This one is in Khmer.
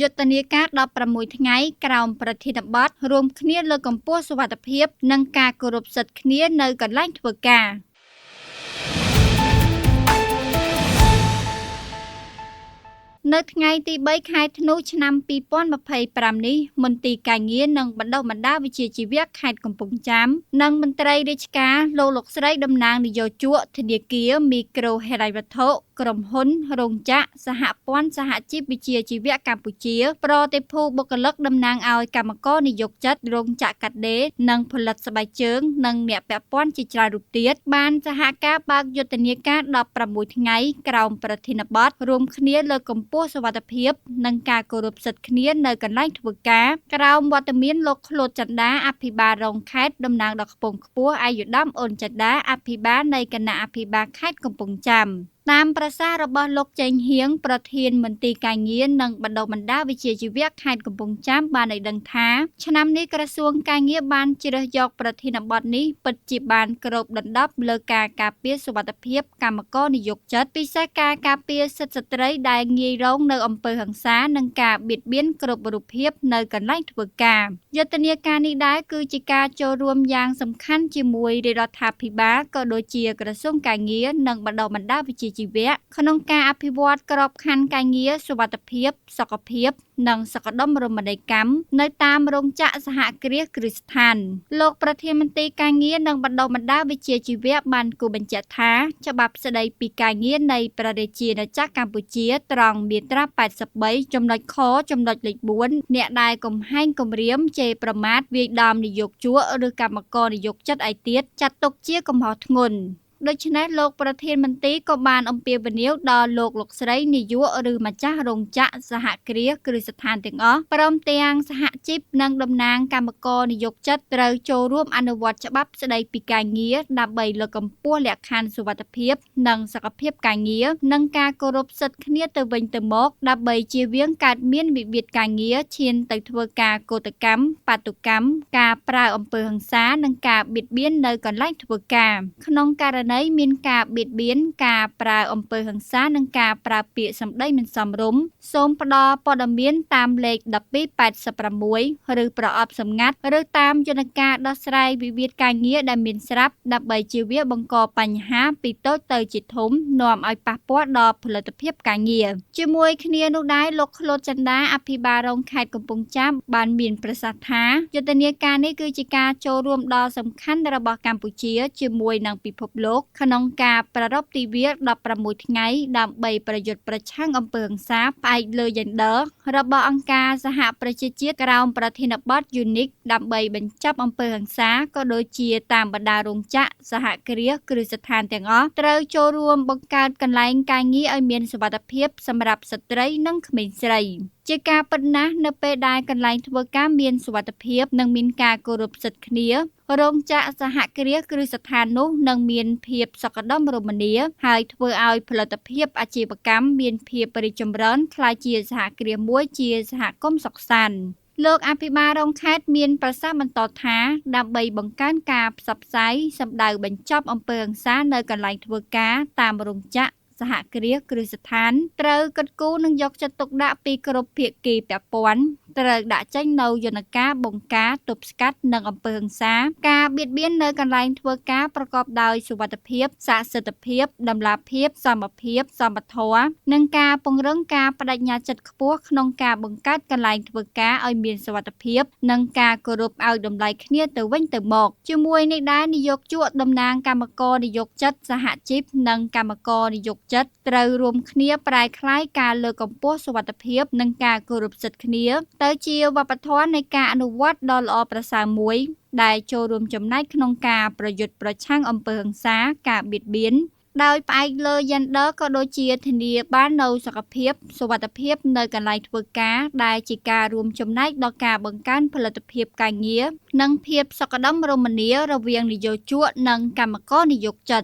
យុទ្ធនាការ16ថ្ងៃក្រោមប្រធានបទរួមគ្នាលើកកម្ពស់សុវត្ថិភាពនិងការគោរពសិទ្ធិគ្នានៅកន្លែងធ្វើការនៅថ្ងៃទី3ខែធ្នូឆ្នាំ2025នេះមន្ទីរការងារនិងបណ្ដុះបណ្ដាលវិជ្ជាជីវៈខេត្តកំពង់ចាមនិងមន្ត្រីរាជការលោកស្រីតំណាងនយោជកធនាគារមីក្រូហិរញ្ញវត្ថុក្រុមហ៊ុនរោងចក្រសហព័ន្ធសហជីពវិជ្ជាជីវៈកម្ពុជាប្រតិភូបុគ្គលិកតំណាងឲ្យកម្មករនិយោជិតរោងចក្រកាត់ដេរនិងផលិតស្បែកជើងនិងអ្នកពាក់ព័ន្ធជាច្រើនរូបទៀតបានសហការបើកយុទ្ធនាការ16ថ្ងៃក្រោមប្រធានបទរួមគ្នាលើកកម្ពស់សុវត្ថិភាពនិងការគោរពសិទ្ធិគ្នានៅកន្លែងធ្វើការក្រោមវត្តមានលោកឃ្លោកចន្ទាអភិបាលរងខេត្តតំណាងដល់ខ្ពង់ខ្ពស់អាយុដាមអូនចន្ទាអភិបាលនៃគណៈអភិបាលខេត្តកំពង់ចាមតាមប្រសាសន៍របស់លោកចេងហៀងប្រធានមន្ទីរការងារនិងបណ្ដុះបណ្ដាលវិជ្ជាជីវៈខេត្តកំពង់ចាមបានឲ្យដឹងថាឆ្នាំនេះក្រសួងការងារបានជ្រើសយកប្រធានបទនេះពិតជាបានគ្របដណ្ដប់លើការការពារសុវត្ថិភាពកម្មករនិយោជិតពិសេសការការពារសិទ្ធិស្ត្រីដែលងាយរងនៅអំពើហិង្សានិងការបៀតបៀនគ្រប់រូបភាពនៅកន្លែងធ្វើការយុទ្ធនាការនេះដែរគឺជាការចូលរួមយ៉ាងសំខាន់ជាមួយរដ្ឋាភិបាលក៏ដូចជាក្រសួងការងារនិងបណ្ដុះបណ្ដាលវិជ្ជាជីវៈក្នុងការអភិវឌ្ឍក្របខ័ណ្ឌការងារសុវត្ថិភាពសុខភាពនិងសក្តិរមណីកម្មនៅតាមរោងចក្រសហគ្រាសគ្រឹះស្ថានលោកប្រធានមន្ត្រីការងារនិងបណ្ដុះបណ្ដាលវិជ្ជាជីវៈបានគូបញ្ជាក់ថាច្បាប់ស្តីពីការងារនៃព្រះរាជាណាចក្រកម្ពុជាត្រង់មាត្រា83ចំណុចខចំណុចលេខ4អ្នកដែលកំហែងគំរាមជេរប្រមាថវាយដំនិយោជកឬកម្មករនិយោជិតឯទៀតចាត់ទុកជាកំហុសធ្ងន់ដូច្នេះលោកប្រធានមន្ត្រីក៏បានអំពាវនាវដល់លោកស្រីនាយកឬម្ចាស់រោងចក្រសហគ្រាសគ្រឹះស្ថានទាំងអស់ព្រមទាំងសហជីពនិងតំណាងកម្មករនិយោជិតត្រូវចូលរួមអនុវត្តច្បាប់ស្តីពីការងារដើម្បីលើកកម្ពស់លក្ខខណ្ឌសុវត្ថិភាពនិងសុខភាពការងារនិងការគោរពសិទ្ធិគ្នាទៅវិញទៅមកដើម្បីជៀសវាងកើតមានវិវាទការងារឈានទៅធ្វើការកោតកម្មបាតុកម្មការប្រើអំពើហិង្សានិងការបៀតបៀននៅកន្លែងធ្វើការក្នុងករណីមានការបៀតបៀនការប្រើអំពើហិង្សានិងការប្រើពាក្យសម្ដីមិនសមរម្យសូមផ្ដល់ព័ត៌មានតាមលេខ1286ឬប្រអប់សម្ងាត់ឬតាមយន្តការដោះស្រាយវិវាទការងារដែលមានស្រាប់ដើម្បីជៀសវាងបង្កបញ្ហាពីតូចទៅជាធំនាំឲ្យប៉ះពាល់ដល់ផលិតភាពការងារជាមួយគ្នានោះដែរលោកឃ្លោកចន្ទាអភិបាលរងខេត្តកំពង់ចាមបានមានប្រសាសន៍ថាយុទ្ធនាការនេះគឺជាការចូលរួមដ៏សំខាន់របស់កម្ពុជាជាមួយនឹងពិភពលោកក្នុងការប្រារព្ធទិវា16ថ្ងៃដើម្បីប្រយុទ្ធប្រឆាំងអំពើហិង្សាផ្អែកលើយេនឌ័ររបស់អង្គការសហប្រជាជាតិក្រោមប្រធានបទ UNIC ដើម្បីបញ្ចប់អំពើហិង្សាក៏ដូចជាតាមបណ្ដារោងចក្រសហគ្រាសគ្រឹះស្ថានទាំងអស់ត្រូវចូលរួមបង្កើតកន្លែងការងារឲ្យមានសុវត្ថិភាពសម្រាប់ស្ត្រីនិងក្មេងស្រីជាការពិតណាស់នៅពេលដែលកន្លែងធ្វើការមានសុវត្ថិភាពនិងមានការគោរពសិទ្ធិគ្នារោងចក្រសហគ្រាសគ្រឹះស្ថាននោះនឹងមានភាពសុខដុមរមនាហើយធ្វើឲ្យផលិតភាពអាជីវកម្មមានភាពរីកចម្រើនក្លាយជាសហគ្រាសមួយជាសហគមន៍សុខសាន្តលោកអភិបាលរងខេត្តមានប្រសាសន៍បន្តថាដើម្បីបង្កើនការផ្សព្វផ្សាយសម្ដៅបញ្ចប់អំពើហិង្សានៅកន្លែងធ្វើការតាមរោងចក្រសហគ្រាសគ្រឹះស្ថានត្រូវកិត្តគូនិងយកចិត្តទុកដាក់ពីគ្រប់ភាគីពាក់ព័ន្ធត្រូវដាក់ចេញនូវយន្តការបង្ការទប់ស្កាត់និងអំពើហិង្សាការបៀតបៀននៅកន្លែងធ្វើការប្រកបដោយសុវត្ថិភាពស័ក្តិសិទ្ធិភាពតម្លាភាពសមភាពសមធម៌និងការពង្រឹងការបដិញ្ញាចិត្តខ្ពស់ក្នុងការបង្កើតកន្លែងធ្វើការឲ្យមានសុវត្ថិភាពនិងការគោរពឲ្យតម្លៃគ្នាទៅវិញទៅមកជាមួយនេះដែរនាយកជកតំណាងកម្មករនិយោជិតសហជីពនិងកម្មករនិយោជិតត្រូវរួមគ្នាប្រែក្លាយការលើកកម្ពស់សុវត្ថិភាពនិងការគោរពសិទ្ធិគ្នាទៅជាវប្បធម៌នៃការអនុវត្តដ៏ល្អប្រសើរមួយដែលចូលរួមចំណែកក្នុងការប្រយុទ្ធប្រឆាំងអំពើហិង្សាការបៀតបៀនដោយផ្អែកលើយេនឌ័រក៏ដូចជាធានាបាននូវសុខភាពសុវត្ថិភាពនៅកន្លែងធ្វើការដែលជាការរួមចំណែកដល់ការបង្កើនផលិតភាពការងារនិងភាពសុខដុមរមនារវាងនិយោជកនិងកម្មករនិយោជិត